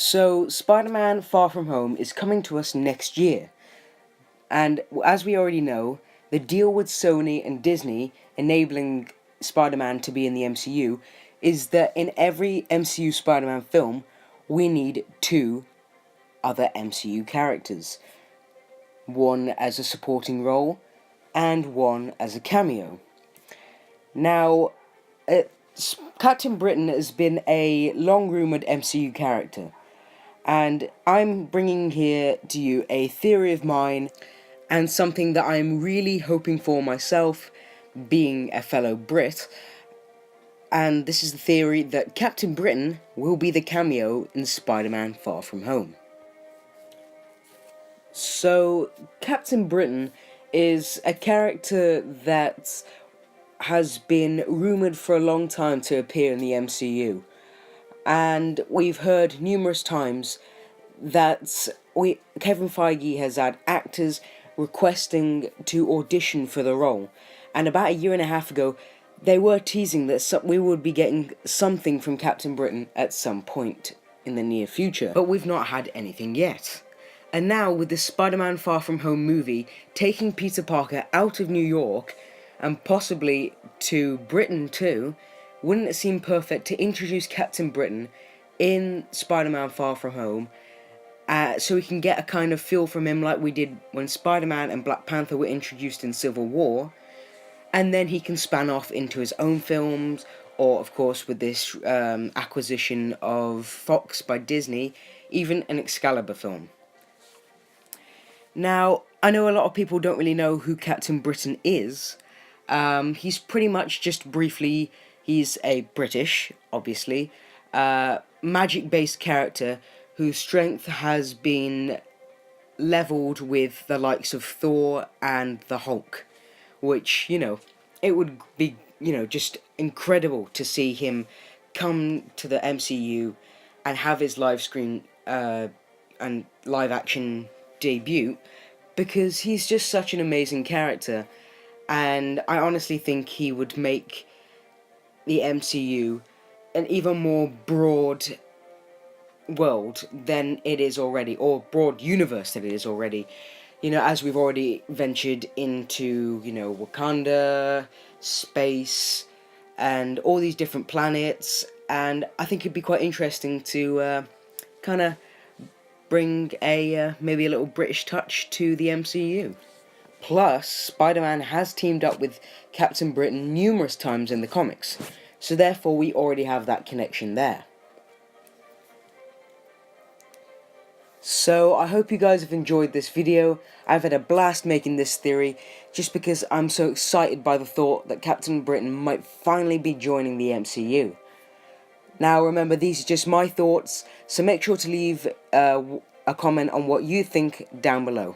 So, Spider-Man Far From Home is coming to us next year. And as we already know, the deal with Sony and Disney enabling Spider-Man to be in the MCU is that in every MCU Spider-Man film, we need two other MCU characters. One as a supporting role, and one as a cameo. Now, Captain Britain has been a long-rumoured MCU character, and I'm bringing here to you a theory of mine, and something that I'm really hoping for myself, being a fellow Brit, and this is the theory that Captain Britain will be the cameo in Spider-Man Far From Home. So, Captain Britain is a character that has been rumoured for a long time to appear in the MCU. And we've heard numerous times that Kevin Feige has had actors requesting to audition for the role. And about a year and a half ago, they were teasing that we would be getting something from Captain Britain at some point in the near future. But we've not had anything yet. And now, with the Spider-Man Far From Home movie taking Peter Parker out of New York, and possibly to Britain too, wouldn't it seem perfect to introduce Captain Britain in Spider-Man Far From Home, so we can get a kind of feel from him like we did when Spider-Man and Black Panther were introduced in Civil War, and then he can span off into his own films, or of course with this acquisition of Fox by Disney, even an Excalibur film. Now, I know a lot of people don't really know who Captain Britain is. He's pretty much just briefly, he's a British, obviously, magic-based character whose strength has been levelled with the likes of Thor and the Hulk, which, it would be, just incredible to see him come to the MCU and have his live-screen and live-action debut, because he's just such an amazing character, and I honestly think he would make the MCU an even more broad world than it is already, or broad universe than it is already. As we've already ventured into, Wakanda, space, and all these different planets, and I think it'd be quite interesting to kind of bring maybe a little British touch to the MCU. Plus, Spider-Man has teamed up with Captain Britain numerous times in the comics, so therefore we already have that connection there. So, I hope you guys have enjoyed this video. I've had a blast making this theory, just because I'm so excited by the thought that Captain Britain might finally be joining the MCU. Now remember, these are just my thoughts, so make sure to leave a comment on what you think down below.